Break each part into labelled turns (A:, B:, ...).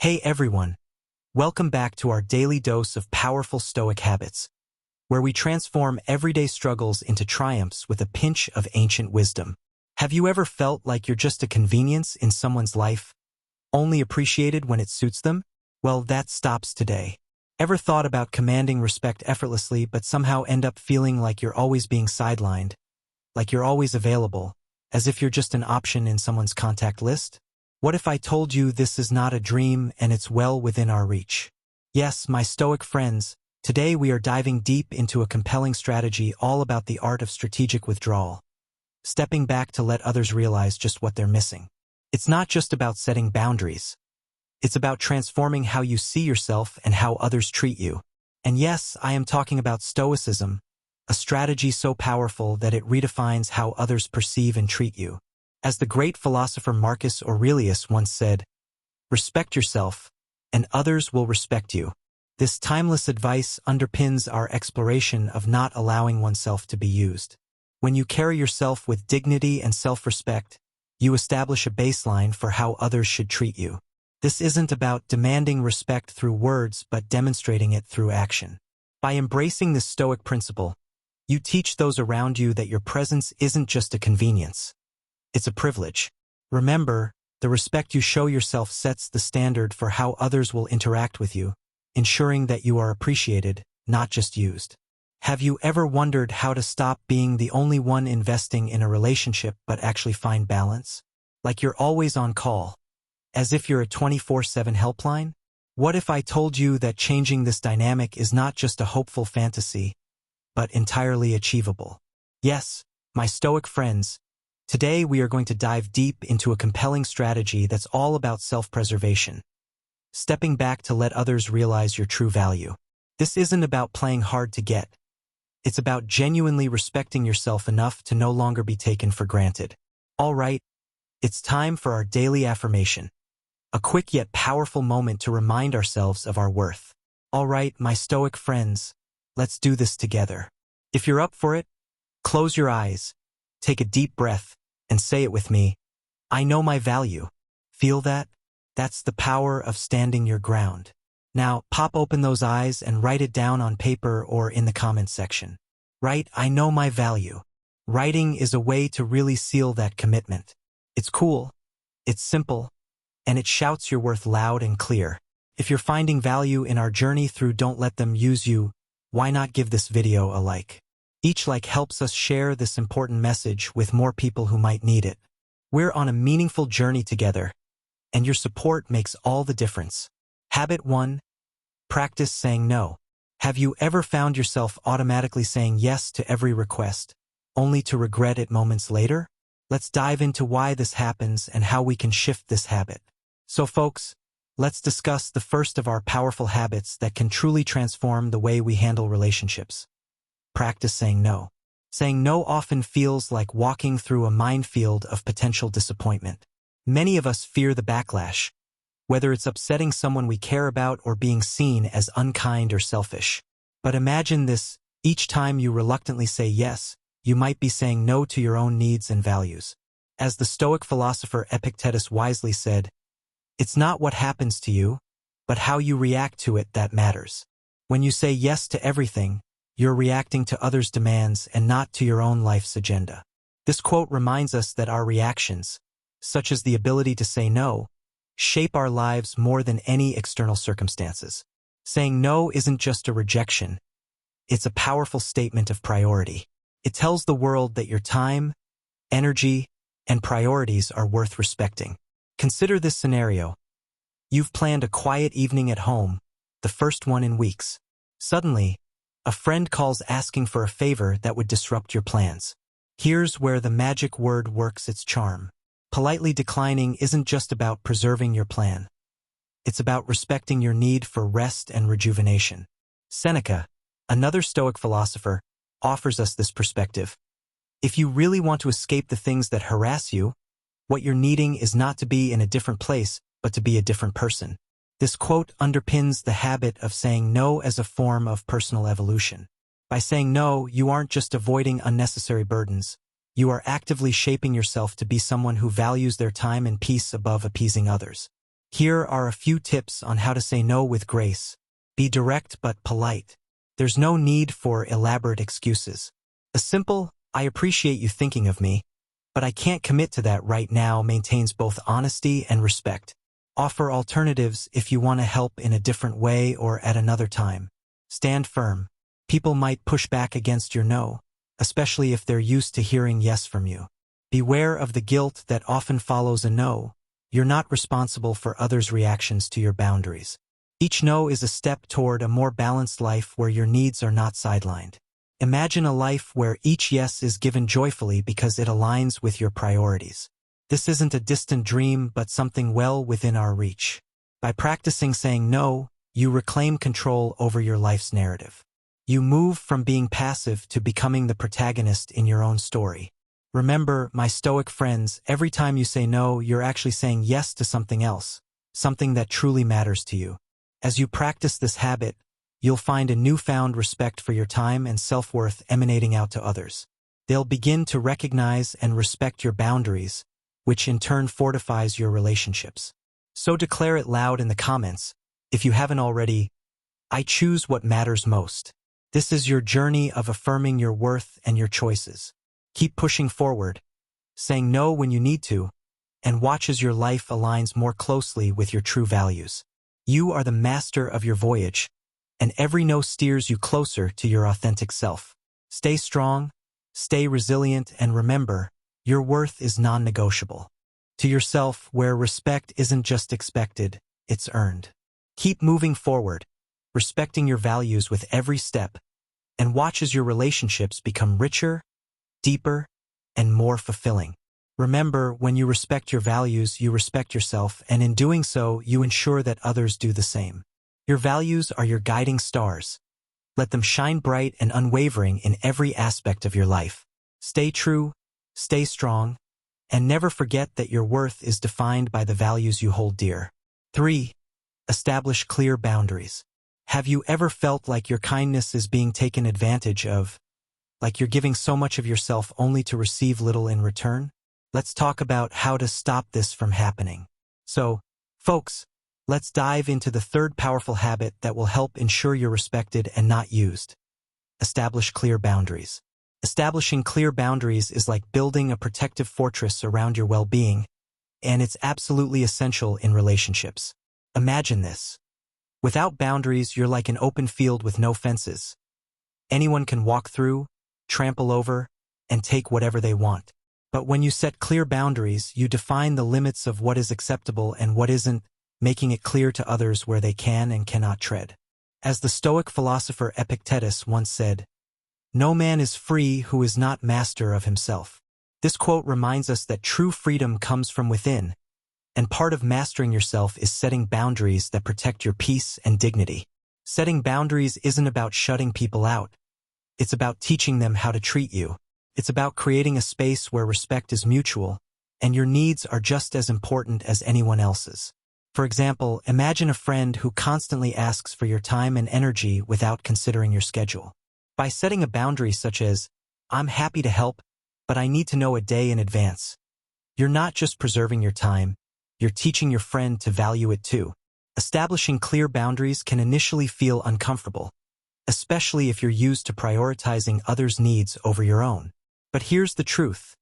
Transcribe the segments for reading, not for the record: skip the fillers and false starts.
A: Hey everyone, welcome back to our daily dose of powerful Stoic habits, where we transform everyday struggles into triumphs with a pinch of ancient wisdom. Have you ever felt like you're just a convenience in someone's life, only appreciated when it suits them? Well, that stops today. Ever thought about commanding respect effortlessly but somehow end up feeling like you're always being sidelined, like you're always available, as if you're just an option in someone's contact list? What if I told you this is not a dream and it's well within our reach? Yes, my Stoic friends, today we are diving deep into a compelling strategy all about the art of strategic withdrawal, stepping back to let others realize just what they're missing. It's not just about setting boundaries. It's about transforming how you see yourself and how others treat you. And yes, I am talking about Stoicism, a strategy so powerful that it redefines how others perceive and treat you. As the great philosopher Marcus Aurelius once said, "Respect yourself, and others will respect you." This timeless advice underpins our exploration of not allowing oneself to be used. When you carry yourself with dignity and self-respect, you establish a baseline for how others should treat you. This isn't about demanding respect through words but demonstrating it through action. By embracing this Stoic principle, you teach those around you that your presence isn't just a convenience. It's a privilege. Remember, the respect you show yourself sets the standard for how others will interact with you, ensuring that you are appreciated, not just used. Have you ever wondered how to stop being the only one investing in a relationship but actually find balance? Like you're always on call, as if you're a 24/7 helpline? What if I told you that changing this dynamic is not just a hopeful fantasy, but entirely achievable? Yes, my Stoic friends, today we are going to dive deep into a compelling strategy that's all about self-preservation, stepping back to let others realize your true value. This isn't about playing hard to get. It's about genuinely respecting yourself enough to no longer be taken for granted. All right, it's time for our daily affirmation, a quick yet powerful moment to remind ourselves of our worth. All right, my Stoic friends, let's do this together. If you're up for it, close your eyes, take a deep breath, and say it with me. I know my value. Feel that? That's the power of standing your ground. Now, pop open those eyes and write it down on paper or in the comments section. Write, I know my value. Writing is a way to really seal that commitment. It's cool, it's simple, and it shouts your worth loud and clear. If you're finding value in our journey through Don't Let Them Use You, why not give this video a like? Each like helps us share this important message with more people who might need it. We're on a meaningful journey together, and your support makes all the difference. Habit 1. Practice saying no. Have you ever found yourself automatically saying yes to every request, only to regret it moments later? Let's dive into why this happens and how we can shift this habit. So folks, let's discuss the first of our powerful habits that can truly transform the way we handle relationships. Practice saying no. Saying no often feels like walking through a minefield of potential disappointment. Many of us fear the backlash, whether it's upsetting someone we care about or being seen as unkind or selfish. But imagine this, each time you reluctantly say yes, you might be saying no to your own needs and values. As the Stoic philosopher Epictetus wisely said, it's not what happens to you, but how you react to it that matters. When you say yes to everything, you're reacting to others' demands and not to your own life's agenda. This quote reminds us that our reactions, such as the ability to say no, shape our lives more than any external circumstances. Saying no isn't just a rejection. It's a powerful statement of priority. It tells the world that your time, energy, and priorities are worth respecting. Consider this scenario. You've planned a quiet evening at home, the first one in weeks. Suddenly, a friend calls asking for a favor that would disrupt your plans. Here's where the magic word works its charm. Politely declining isn't just about preserving your plan. It's about respecting your need for rest and rejuvenation. Seneca, another Stoic philosopher, offers us this perspective. If you really want to escape the things that harass you, what you're needing is not to be in a different place, but to be a different person. This quote underpins the habit of saying no as a form of personal evolution. By saying no, you aren't just avoiding unnecessary burdens. You are actively shaping yourself to be someone who values their time and peace above appeasing others. Here are a few tips on how to say no with grace. Be direct but polite. There's no need for elaborate excuses. A simple, "I appreciate you thinking of me, but I can't commit to that right now," maintains both honesty and respect. Offer alternatives if you want to help in a different way or at another time. Stand firm. People might push back against your no, especially if they're used to hearing yes from you. Beware of the guilt that often follows a no. You're not responsible for others' reactions to your boundaries. Each no is a step toward a more balanced life where your needs are not sidelined. Imagine a life where each yes is given joyfully because it aligns with your priorities. This isn't a distant dream but something well within our reach. By practicing saying no, you reclaim control over your life's narrative. You move from being passive to becoming the protagonist in your own story. Remember, my Stoic friends, every time you say no, you're actually saying yes to something else, something that truly matters to you. As you practice this habit, you'll find a newfound respect for your time and self-worth emanating out to others. They'll begin to recognize and respect your boundaries, which in turn fortifies your relationships. So declare it loud in the comments, if you haven't already. I choose what matters most. This is your journey of affirming your worth and your choices. Keep pushing forward, saying no when you need to, and watch as your life aligns more closely with your true values. You are the master of your voyage, and every no steers you closer to your authentic self. Stay strong, stay resilient, and remember, your worth is non-negotiable. To yourself, where respect isn't just expected, it's earned. Keep moving forward, respecting your values with every step, and watch as your relationships become richer, deeper, and more fulfilling. Remember, when you respect your values, you respect yourself, and in doing so, you ensure that others do the same. Your values are your guiding stars. Let them shine bright and unwavering in every aspect of your life. Stay true, stay strong, and never forget that your worth is defined by the values you hold dear. 3. Establish clear boundaries. Have you ever felt like your kindness is being taken advantage of? Like you're giving so much of yourself only to receive little in return? Let's talk about how to stop this from happening. So, folks, let's dive into the third powerful habit that will help ensure you're respected and not used. Establish clear boundaries. Establishing clear boundaries is like building a protective fortress around your well-being, and it's absolutely essential in relationships. Imagine this. Without boundaries, you're like an open field with no fences. Anyone can walk through, trample over, and take whatever they want. But when you set clear boundaries, you define the limits of what is acceptable and what isn't, making it clear to others where they can and cannot tread. As the Stoic philosopher Epictetus once said, "No man is free who is not master of himself." This quote reminds us that true freedom comes from within, and part of mastering yourself is setting boundaries that protect your peace and dignity. Setting boundaries isn't about shutting people out. It's about teaching them how to treat you. It's about creating a space where respect is mutual, and your needs are just as important as anyone else's. For example, imagine a friend who constantly asks for your time and energy without considering your schedule. By setting a boundary such as, "I'm happy to help, but I need to know a day in advance," you're not just preserving your time, you're teaching your friend to value it too. Establishing clear boundaries can initially feel uncomfortable, especially if you're used to prioritizing others' needs over your own. But here's the truth.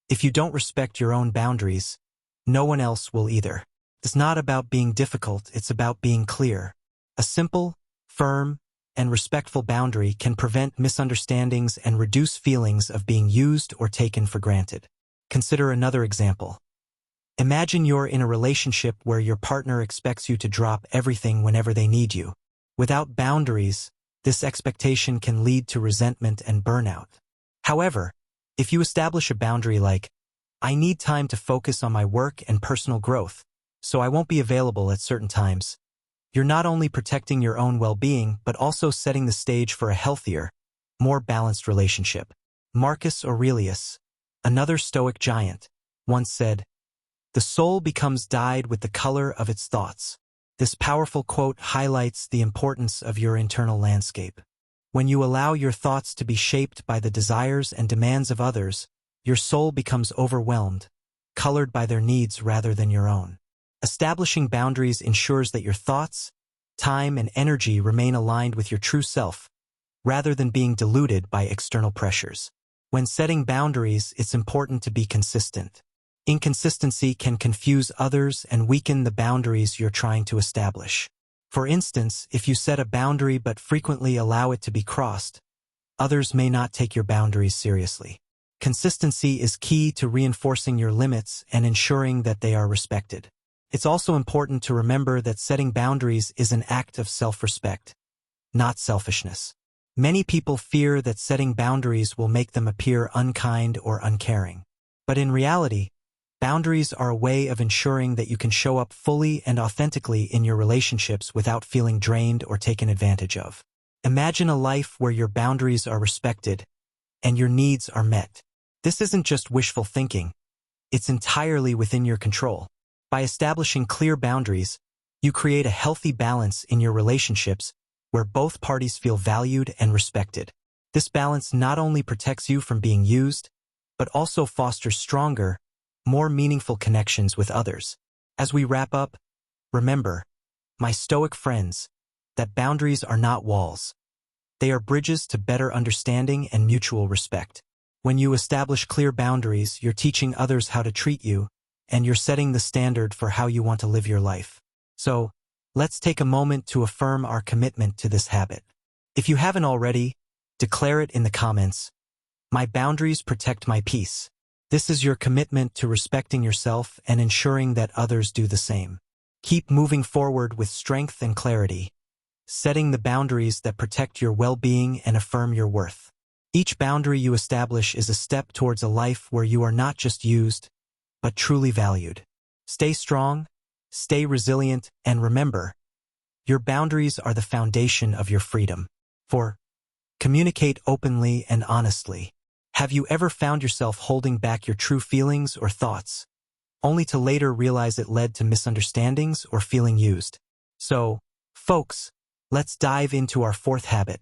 A: If you don't respect your own boundaries, no one else will either. It's not about being difficult, it's about being clear. A simple, firm, and respectful boundary can prevent misunderstandings and reduce feelings of being used or taken for granted. Consider another example. Imagine you're in a relationship where your partner expects you to drop everything whenever they need you. Without boundaries, this expectation can lead to resentment and burnout. However, if you establish a boundary like, "I need time to focus on my work and personal growth, so I won't be available at certain times," you're not only protecting your own well-being but also setting the stage for a healthier, more balanced relationship. Marcus Aurelius, another Stoic giant, once said, "The soul becomes dyed with the color of its thoughts." This powerful quote highlights the importance of your internal landscape. When you allow your thoughts to be shaped by the desires and demands of others, your soul becomes overwhelmed, colored by their needs rather than your own. Establishing boundaries ensures that your thoughts, time, and energy remain aligned with your true self, rather than being diluted by external pressures. When setting boundaries, it's important to be consistent. Inconsistency can confuse others and weaken the boundaries you're trying to establish. For instance, if you set a boundary but frequently allow it to be crossed, others may not take your boundaries seriously. Consistency is key to reinforcing your limits and ensuring that they are respected. It's also important to remember that setting boundaries is an act of self-respect, not selfishness. Many people fear that setting boundaries will make them appear unkind or uncaring. But in reality, boundaries are a way of ensuring that you can show up fully and authentically in your relationships without feeling drained or taken advantage of. Imagine a life where your boundaries are respected and your needs are met. This isn't just wishful thinking. It's entirely within your control. By establishing clear boundaries, you create a healthy balance in your relationships where both parties feel valued and respected. This balance not only protects you from being used, but also fosters stronger, more meaningful connections with others. As we wrap up, remember, my Stoic friends, that boundaries are not walls. They are bridges to better understanding and mutual respect. When you establish clear boundaries, you're teaching others how to treat you, and you're setting the standard for how you want to live your life. So, let's take a moment to affirm our commitment to this habit. If you haven't already, declare it in the comments. My boundaries protect my peace. This is your commitment to respecting yourself and ensuring that others do the same. Keep moving forward with strength and clarity, setting the boundaries that protect your well-being and affirm your worth. Each boundary you establish is a step towards a life where you are not just used, but truly valued. Stay strong, stay resilient, and remember, your boundaries are the foundation of your freedom. Communicate openly and honestly. Have you ever found yourself holding back your true feelings or thoughts, only to later realize it led to misunderstandings or feeling used? So, folks, let's dive into our fourth habit.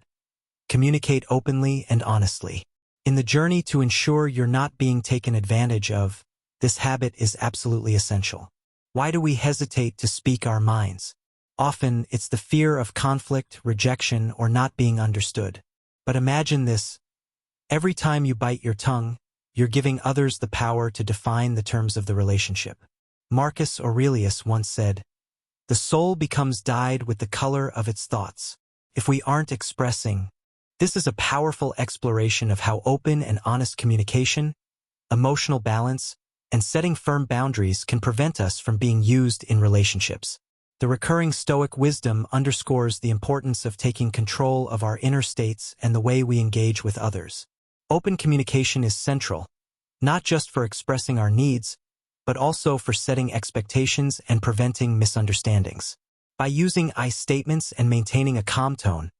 A: Communicate openly and honestly. In the journey to ensure you're not being taken advantage of, this habit is absolutely essential. Why do we hesitate to speak our minds? Often, it's the fear of conflict, rejection, or not being understood. But imagine this. Every time you bite your tongue, you're giving others the power to define the terms of the relationship. Marcus Aurelius once said, "The soul becomes dyed with the color of its thoughts." If we aren't expressing, this is a powerful exploration of how open and honest communication, emotional balance, and setting firm boundaries can prevent us from being used in relationships. The recurring Stoic wisdom underscores the importance of taking control of our inner states and the way we engage with others. Open communication is central, not just for expressing our needs, but also for setting expectations and preventing misunderstandings. By using I statements and maintaining a calm tone,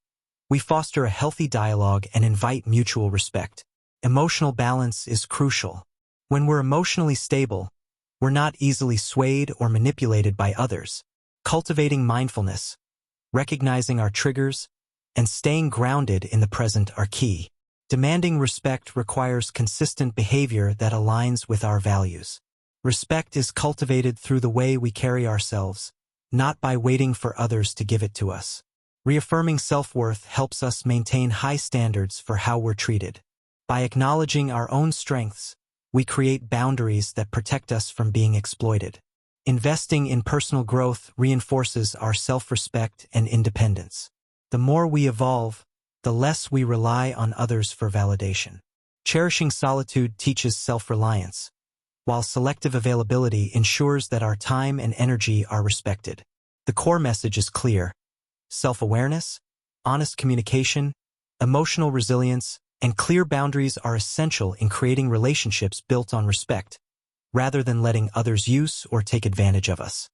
A: we foster a healthy dialogue and invite mutual respect. Emotional balance is crucial. When we're emotionally stable, we're not easily swayed or manipulated by others. Cultivating mindfulness, recognizing our triggers, and staying grounded in the present are key. Demanding respect requires consistent behavior that aligns with our values. Respect is cultivated through the way we carry ourselves, not by waiting for others to give it to us. Reaffirming self-worth helps us maintain high standards for how we're treated. By acknowledging our own strengths, we create boundaries that protect us from being exploited. Investing in personal growth reinforces our self-respect and independence. The more we evolve, the less we rely on others for validation. Cherishing solitude teaches self-reliance, while selective availability ensures that our time and energy are respected. The core message is clear. Self-awareness, honest communication, emotional resilience, and clear boundaries are essential in creating relationships built on respect, rather than letting others use or take advantage of us.